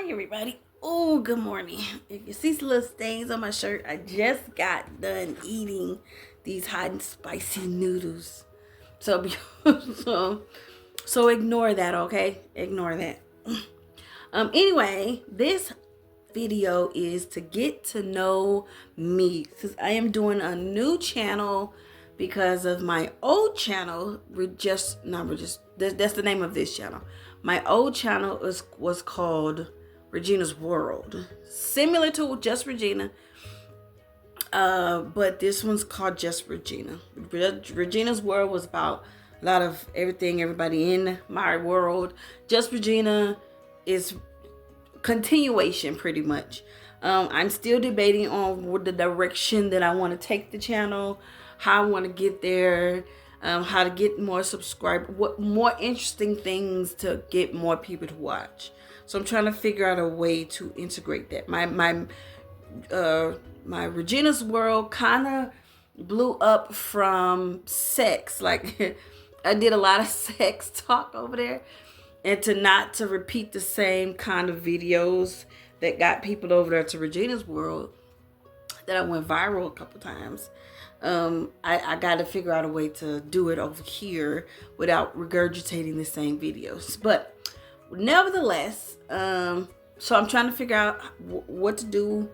Hi everybody. Oh, good morning. If you see some little stains on my shirt, I just got done eating these hot and spicy noodles. So so so ignore that, okay? Ignore that. Anyway, this video is to get to know me, since I am doing a new channel because of my old channel. That's the name of this channel. My old channel was called Regina's World, similar to just Regina, but this one's called just Regina. Regina's World was about a lot of everything, everybody in my world. Just Regina is continuation, pretty much. I'm still debating on what the direction that I want to take the channel, how I want to get there, how to get more subscribers, what more interesting things to get more people to watch. So I'm trying to figure out a way to integrate that. My Regina's World kind of blew up from sex. Like I did a lot of sex talk over there, and to repeat the same kind of videos that got people over there to Regina's World, that I went viral a couple times. I got to figure out a way to do it over here without regurgitating the same videos. But nevertheless, so I'm trying to figure out what to do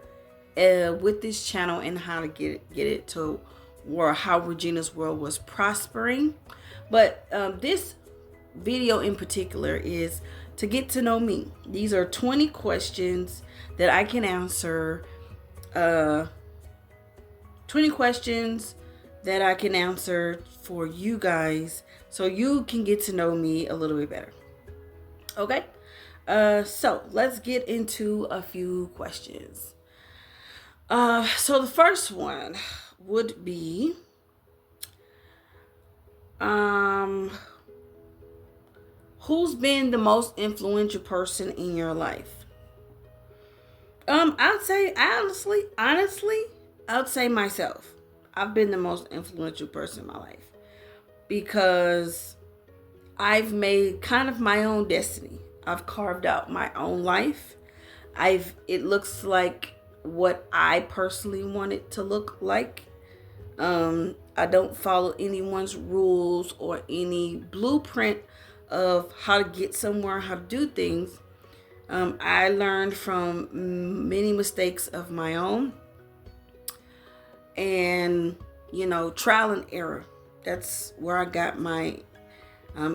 with this channel and how to get it to where how Regina's World was prospering. But this video in particular is to get to know me. These are 20 questions that I can answer. 20 questions that I can answer for you guys, so you can get to know me a little bit better. Okay, so let's get into a few questions. So the first one would be, who's been the most influential person in your life? I'd say honestly, I'd say myself. I've been the most influential person in my life because I've made kind of my own destiny. I've carved out my own life. It looks like what I personally want it to look like. I don't follow anyone's rules or any blueprint of how to get somewhere, how to do things. I learned from many mistakes of my own, and trial and error. That's where I got my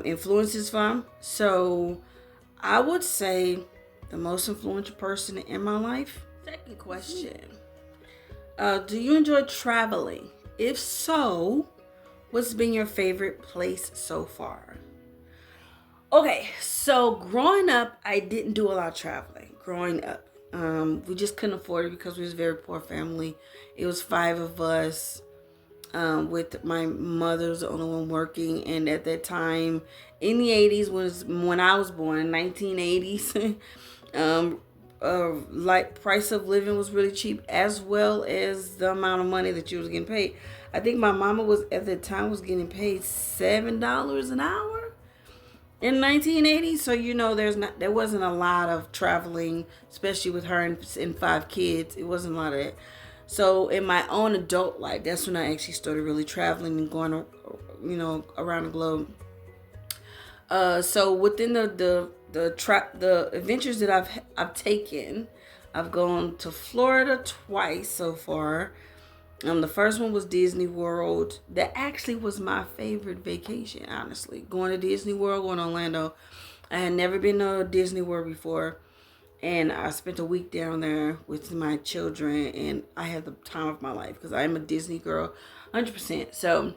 influences from. So I would say the most influential person in my life. Second question, do you enjoy traveling? If so, what's been your favorite place so far? Okay, so growing up, I didn't do a lot of traveling. Growing up, we just couldn't afford it because we was a very poor family. It was 5 of us, with my mother's the only one working. And at that time, in the 80s, was when I was born, 1980s, like price of living was really cheap, as well as the amount of money that you was getting paid. I think my mama was at that time was getting paid $7 an hour in 1980. So there wasn't a lot of traveling, especially with her and 5 kids. It wasn't a lot of that. So in my own adult life, that's when I actually started really traveling and going around the globe. So within the adventures that I've taken, I've gone to Florida twice so far. The first one was Disney World. That actually was my favorite vacation, honestly. Going to Disney World, going to Orlando. I had never been to Disney World before, and I spent a week down there with my children, and I had the time of my life because I am a Disney girl, 100%. So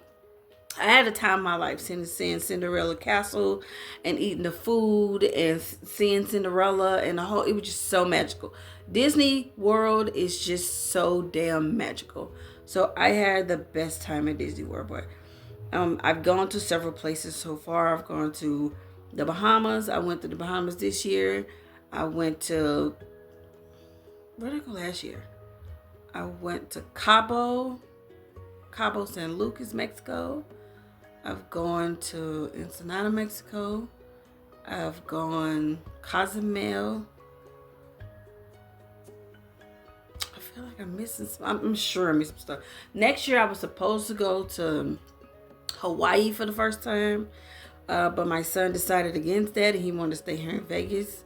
I had the time of my life seeing Cinderella Castle and eating the food and seeing Cinderella and it was just so magical. Disney World is just so damn magical. So I had the best time at Disney World. But I've gone to several places so far. I've gone to the Bahamas. I went to the Bahamas this year. I went to, where did I go last year? I went to Cabo San Lucas, Mexico. I've gone to Ensenada, Mexico. I've gone Cozumel. feel like I'm missing some. I'm sure I'm missing stuff. Next year I was supposed to go to Hawaii for the first time, but my son decided against that, and he wanted to stay here in Vegas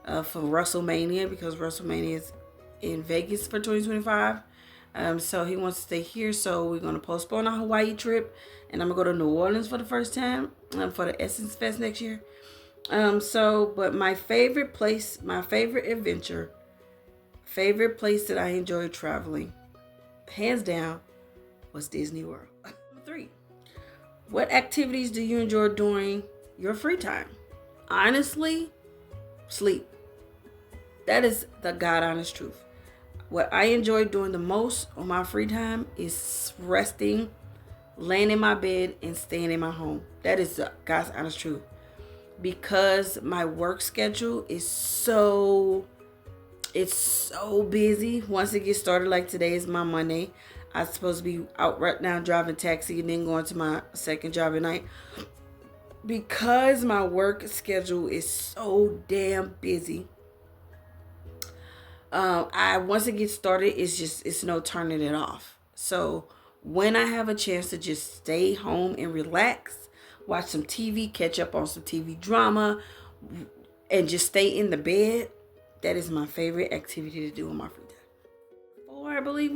for WrestleMania, because WrestleMania is in Vegas for 2025. So he wants to stay here, so we're going to postpone our Hawaii trip, and I'm going to go to New Orleans for the first time for the Essence Fest next year. But my favorite place, my favorite adventure, favorite place that I enjoyed traveling, hands down, was Disney World. Number 3, what activities do you enjoy during your free time? Honestly, sleep. That is the God honest truth. What I enjoy doing the most on my free time is resting, laying in my bed, and staying in my home. That is the God's honest truth. Because my work schedule is so busy. Once it gets started, like today is my Monday. I'm supposed to be out right now driving taxi and then going to my second job at night. Because my work schedule is so damn busy, once it gets started, it's no turning it off. So when I have a chance to just stay home and relax, watch some TV, catch up on some TV drama, and just stay in the bed, that is my favorite activity to do in my free time. 4, I believe,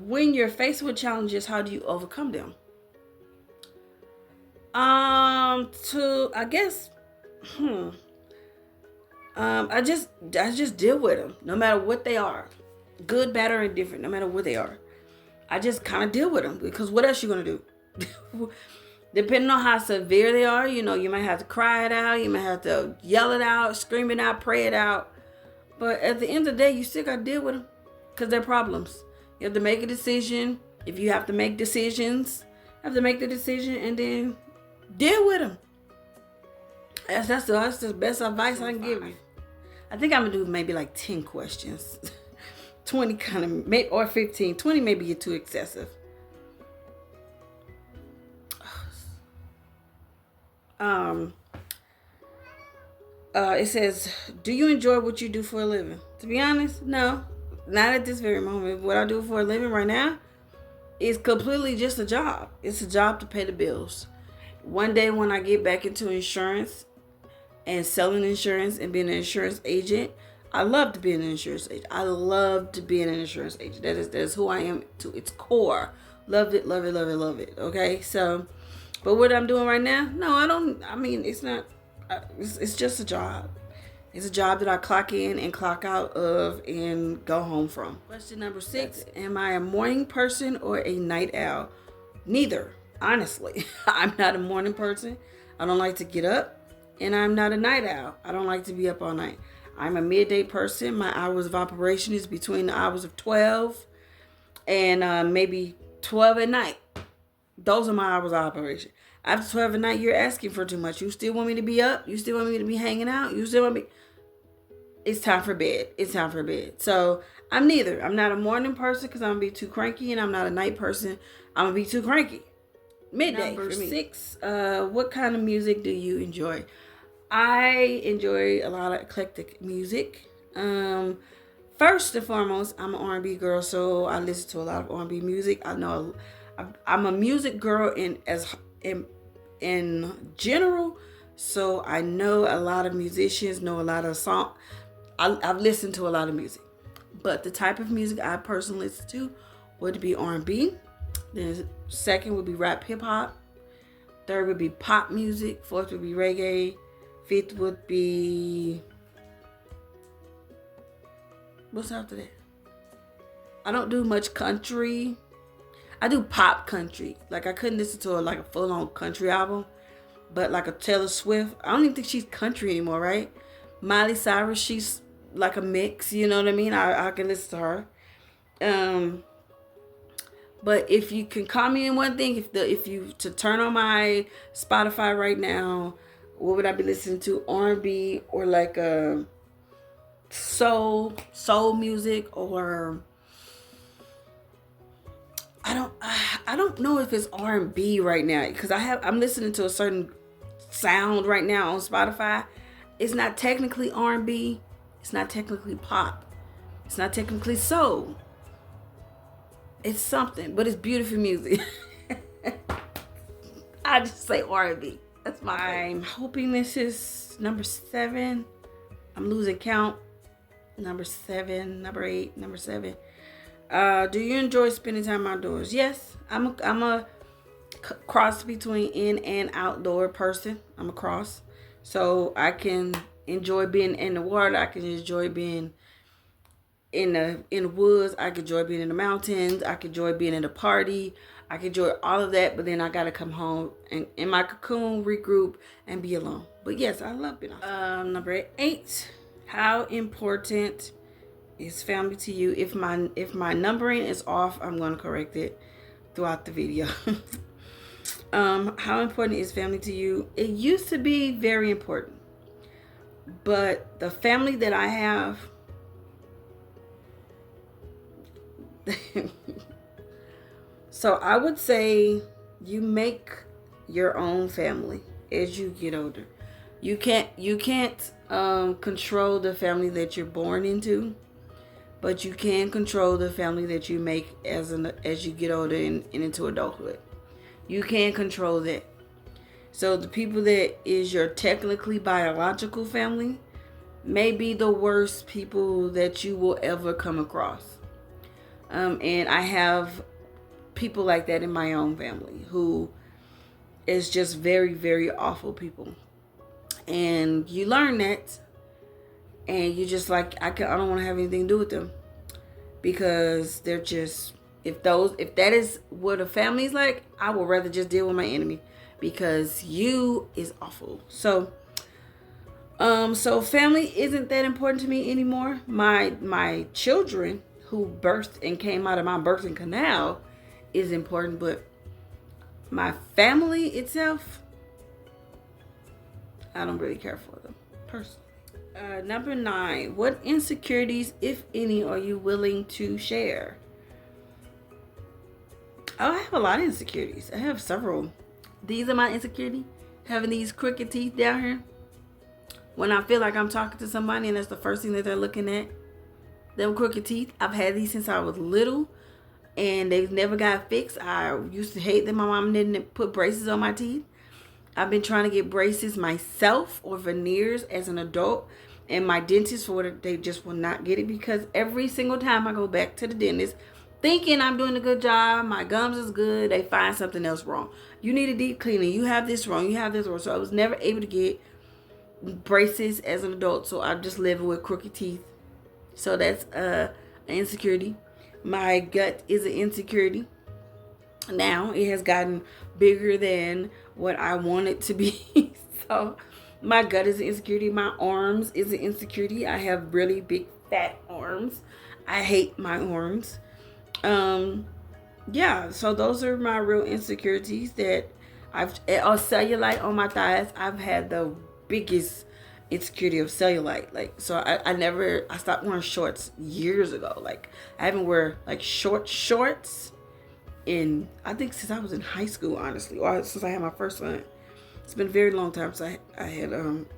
when you're faced with challenges, how do you overcome them? I just deal with them, no matter what they are, good, bad, or indifferent. No matter what they are, I just kind of deal with them, because what else you gonna do? Depending on how severe they are, you might have to cry it out, you might have to yell it out, scream it out, pray it out. But at the end of the day, you still gotta deal with them, because they're problems. You have to make a decision. If you have to make decisions, you have to make the decision and then deal with them. That's the best advice I can give you. I think I'm gonna do maybe like 10 questions. 20 kind of, or 15. 20 maybe get too excessive. It says, do you enjoy what you do for a living? To be honest, no, not at this very moment. What I do for a living right now is completely just a job. It's a job to pay the bills. One day when I get back into insurance and selling insurance and being an insurance agent, I love to be an insurance agent. I love to be an insurance agent. That is who I am to its core. Love it, love it, love it, love it. Okay, so, but what I'm doing right now, no, I don't. I mean, it's not. It's just a job. It's a job that I clock in and clock out of and go home from. Question number 6: am I a morning person or a night owl? Neither. Honestly, I'm not a morning person. I don't like to get up, and I'm not a night owl. I don't like to be up all night. I'm a midday person. My hours of operation is between the hours of 12 and maybe 12 at night. Those are my hours of operation. After 12 at night, you're asking for too much. You still want me to be up? You still want me to be hanging out? You still want me? It's time for bed. It's time for bed. So I'm neither. I'm not a morning person because I'm going to be too cranky, and I'm not a night person. I'm going to be too cranky. Midday. Number 6, what kind of music do you enjoy? I enjoy a lot of eclectic music. First and foremost, I'm an R&B girl, so I listen to a lot of R&B music. I know I'm a music girl in general, so I know a lot of musicians, know a lot of songs. I've listened to a lot of music, but the type of music I personally listen to would be R&B. Then second would be rap, hip hop. Third would be pop music. Fourth would be reggae. Fifth would be, what's after that? I don't do much country. I do pop country. Like, I couldn't listen to a full-on country album. But like a Taylor Swift, I don't even think she's country anymore, right? Miley Cyrus, she's like a mix, you know what I mean? I can listen to her. But if you can call me in one thing, if you to turn on my Spotify right now, what would I be listening to? R&B or like soul music, or I don't know if it's R&B right now, because I'm listening to a certain sound right now on Spotify. It's not technically R&B. It's not technically pop. It's not technically soul. It's something, but it's beautiful music. I just say R&B. That's my. I'm hoping this is number 7. I'm losing count. Number 7, number 8, number 7. Do you enjoy spending time outdoors? Yes, I'm a cross between in and outdoor person. I'm a cross, so I can enjoy being in the water. I can enjoy being in the woods. I can enjoy being in the mountains. I can enjoy being in a party. I can enjoy all of that, but then I gotta come home and in my cocoon, regroup, and be alone. But yes, I love being outside. Number 8. How important is family to you? If my numbering is off, I'm gonna correct it throughout the video. How important is family to you? It used to be very important, but the family that I have, so I would say you make your own family as you get older. You can't control the family that you're born into, but you can control the family that you make as you get older and into adulthood. You can control that. So the people that is your technically biological family may be the worst people that you will ever come across. And I have people like that in my own family who is just very, very awful people. And you learn that, and you just like, I don't want to have anything to do with them, because they're just, if that is what a family's like, I would rather just deal with my enemy, because you is awful. So family isn't that important to me anymore. My children who birthed and came out of my birthing canal is important, but my family itself, I don't really care for them personally. Number 9, what insecurities, if any, are you willing to share? Oh, I have a lot of insecurities. I have several. These are my insecurity. Having these crooked teeth down here. When I feel like I'm talking to somebody and that's the first thing that they're looking at, them crooked teeth. I've had these since I was little, and they've never got fixed. I used to hate that my mom didn't put braces on my teeth. I've been trying to get braces myself or veneers as an adult, and my dentist, they just will not get it, because every single time I go back to the dentist thinking I'm doing a good job, my gums is good, they find something else wrong. You need a deep cleaning. You have this wrong. You have this wrong. So I was never able to get braces as an adult, so I'm just living with crooked teeth. So that's an insecurity. My gut is an insecurity. Now it has gotten bigger than what I want it to be. So my gut is an insecurity. My arms is an insecurity. I have really big fat arms. I hate my arms. Yeah, so those are my real insecurities that cellulite on my thighs. I've had the biggest insecurity of cellulite. Like, so I stopped wearing shorts years ago. Like, I haven't wear like shorts in, I think, since I was in high school, honestly, or since I had my first son. It's been a very long time since I had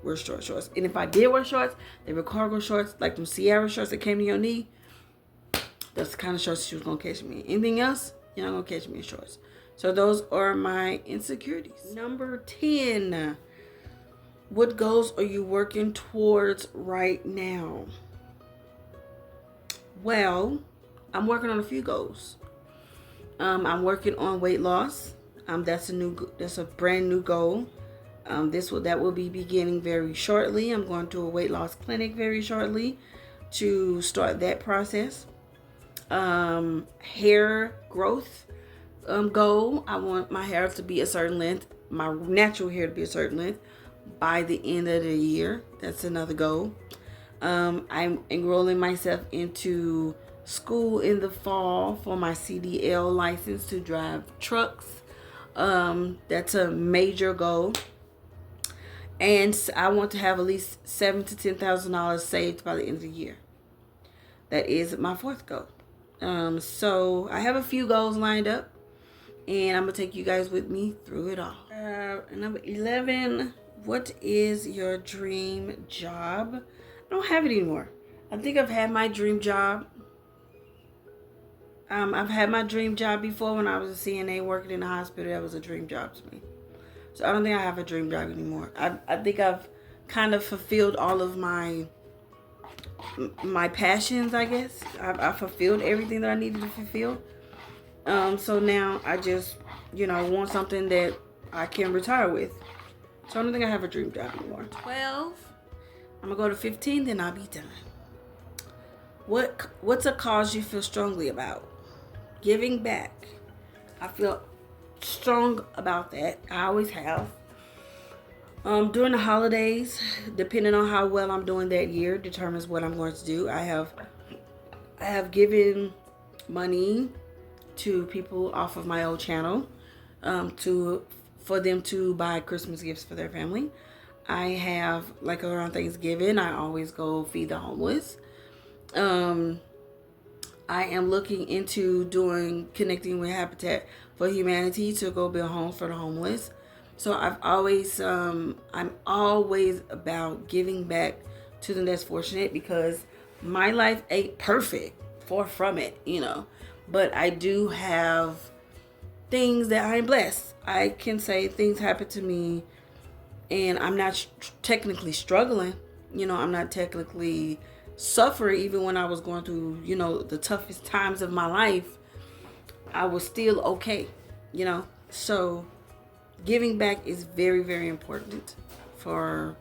wear shorts. And if I did wear shorts, they were cargo shorts, like them Sierra shorts that came to your knee. That's the kind of shorts she was gonna catch me. Anything else, you're not gonna catch me in shorts. So those are my insecurities. Number 10. What goals are you working towards right now? Well, I'm working on a few goals. I'm working on weight loss. That's a brand new goal. That will be beginning very shortly. I'm going to a weight loss clinic very shortly to start that process. Hair growth goal. I want my hair to be a certain length, my natural hair to be a certain length by the end of the year. That's another goal. I'm enrolling myself into school in the fall for my CDL license to drive trucks. That's a major goal. And I want to have at least $7,000 to $10,000 saved by the end of the year. That is my 4th goal. So I have a few goals lined up, and I'm gonna take you guys with me through it all. Number 11, what is your dream job? I don't have it anymore. I think I've had my dream job. I've had my dream job before when I was a CNA working in the hospital. That was a dream job to me. So I don't think I have a dream job anymore. I think I've kind of fulfilled all of my passions, I guess. I fulfilled everything that I needed to fulfill. So now I just, want something that I can retire with. So I don't think I have a dream job anymore. 12. I'm going to go to 15, then I'll be done. What's a cause you feel strongly about? Giving back. I feel strong about that. I always have. During the holidays, depending on how well I'm doing that year, determines what I'm going to do. I have given money to people off of my old channel, for them to buy Christmas gifts for their family. I have, like around Thanksgiving, I always go feed the homeless. I am looking into connecting with Habitat for Humanity to go build homes for the homeless. So I'm always about giving back to the less fortunate, because my life ain't perfect, far from it, but I do have things that I'm blessed. I can say things happen to me and I'm not technically struggling. I'm not technically suffering. Even when I was going through, the toughest times of my life, I was still okay, So giving back is very, very important for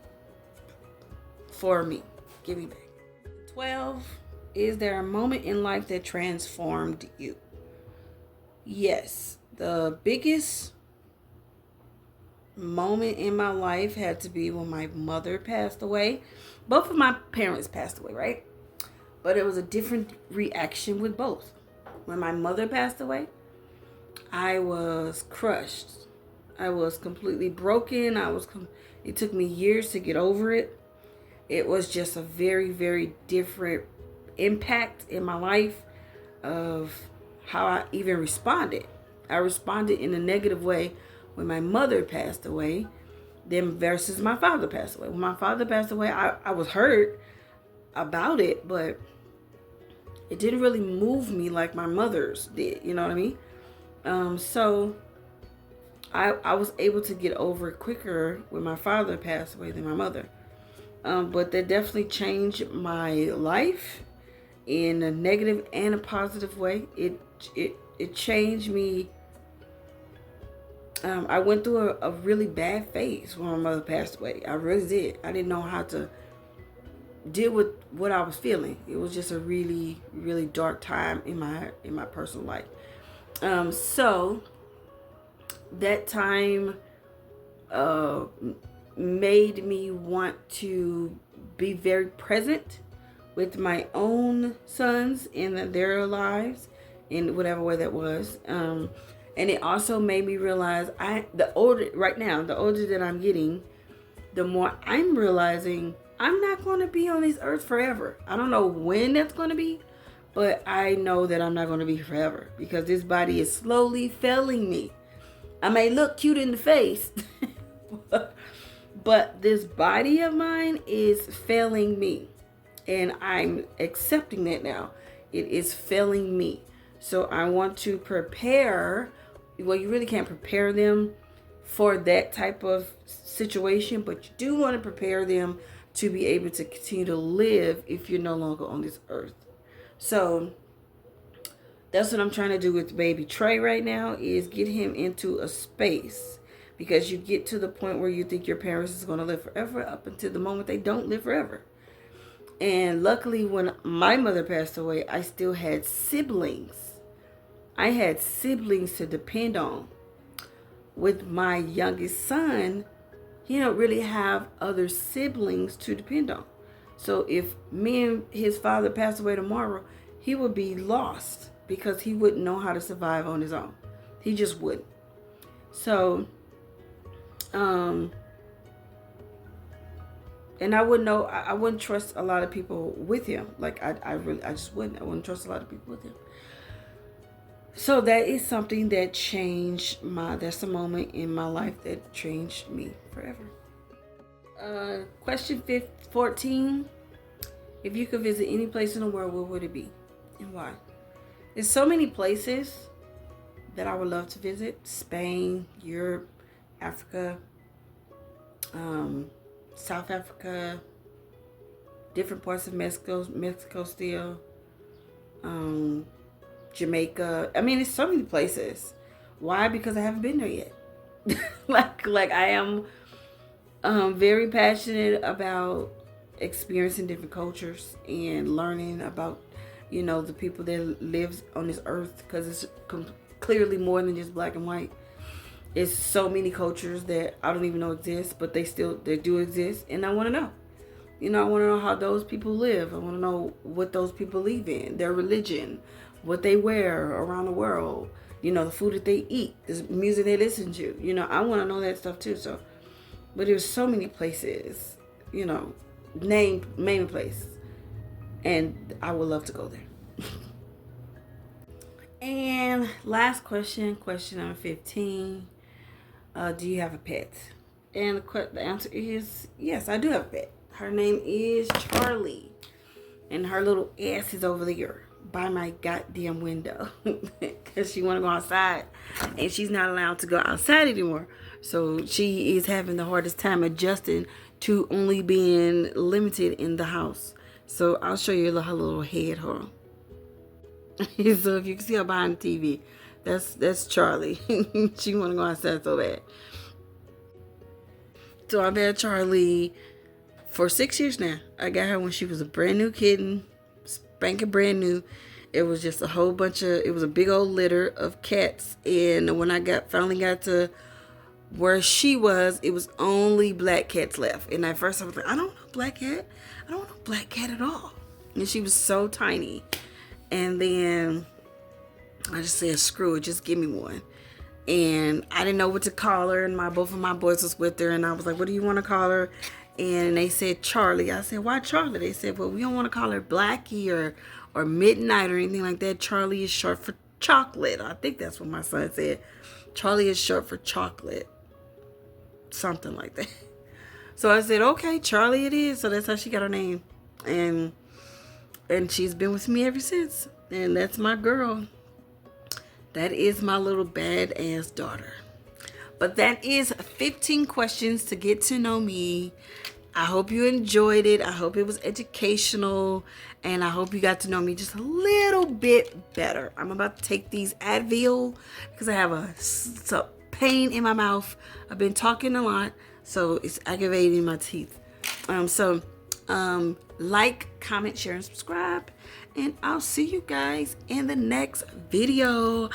me. Giving back. 12. Is there a moment in life that transformed you? Yes. The biggest moment in my life had to be when my mother passed away. Both of my parents passed away, right? But it was a different reaction with both. When my mother passed away, I was crushed. I was completely broken. It took me years to get over it. It was just a very, very different impact in my life of how I even responded. I responded in a negative way when my mother passed away, then versus my father passed away. When my father passed away, I was hurt about it, but it didn't really move me like my mother's did. You know what I mean? So I was able to get over it quicker when my father passed away than my mother. But that definitely changed my life in a negative and a positive way. It changed me. I went through a really bad phase when my mother passed away. I really did. I didn't know how to deal with what I was feeling. It was just a really, really dark time in my personal life. So that time made me want to be very present with my own sons in their lives in whatever way that was. And it also made me realize the older that I'm getting, the more I'm realizing I'm not going to be on this earth forever. I don't know when that's going to be, but I know that I'm not going to be forever, because this body is slowly failing me. I may look cute in the face, but this body of mine is failing me. And I'm accepting that now. It is failing me. So I want to prepare. Well, you really can't prepare them for that type of situation, but you do want to prepare them to be able to continue to live if you're no longer on this earth. So that's what I'm trying to do with baby Trey right now, is get him into a space, because you get to the point where you think your parents is going to live forever up until the moment they don't live forever. And luckily, when my mother passed away, I still had siblings. I had siblings to depend on. With my youngest son, he don't really have other siblings to depend on. So if me and his father passed away tomorrow, he would be lost, because he wouldn't know how to survive on his own. He just wouldn't. So, and I wouldn't know. I wouldn't trust a lot of people with him. Like I just wouldn't. I wouldn't trust a lot of people with him. So that is something that changed that's a moment in my life that changed me forever. Question 14. If you could visit any place in the world, where would it be and why? There's so many places that I would love to visit. Spain, Europe, Africa, South Africa, different parts of Mexico still, Jamaica. I mean, it's so many places. Why? Because I haven't been there yet. like I am very passionate about experiencing different cultures and learning about, you know, the people that lives on this earth, because it's clearly more than just black and white. It's so many cultures that I don't even know exist, but they do exist, and I want to know. You know, I want to know how those people live. I want to know what those people believe in, their religion, what they wear around the world. You know, the food that they eat, the music they listen to. You know, I want to know that stuff too. So, but there's so many places, you know, main place, and I would love to go there. And last question number 15. Do you have a pet? And the answer is yes, I do have a pet. Her name is Charlie, and her little ass is over there by my goddamn window because she want to go outside, and she's not allowed to go outside anymore. So she is having the hardest time adjusting to only being limited in the house. So I'll show you her little head. Hold on. So if you can see her behind the TV, that's Charlie. She want to go outside so bad. So I've had Charlie for 6 years now. I got her when she was a brand new kitten, spanking brand new. It was just a whole bunch of, it was a big old litter of cats. And when I finally got to where she was, it was only black cats left. And at first I was like, I don't want no black cat. I don't want no black cat at all. And she was so tiny. And then I just said, screw it, just give me one. And I didn't know what to call her. And both of my boys was with her. And I was like, what do you want to call her? And they said Charlie. I said, why Charlie? They said, well, we don't want to call her Blackie or Midnight or anything like that. Charlie is short for chocolate. I think that's what my son said. Charlie is short for chocolate. Something like that. So I said, okay, Charlie it is. So that's how she got her name. And she's been with me ever since. And that's my girl. That is my little badass daughter. But that is 15 questions to get to know me. I hope you enjoyed it. I hope it was educational. And I hope you got to know me just a little bit better. I'm about to take these Advil because I have a pain in my mouth. I've been talking a lot, so it's aggravating my teeth. Like, comment, share, and subscribe. And I'll see you guys in the next video.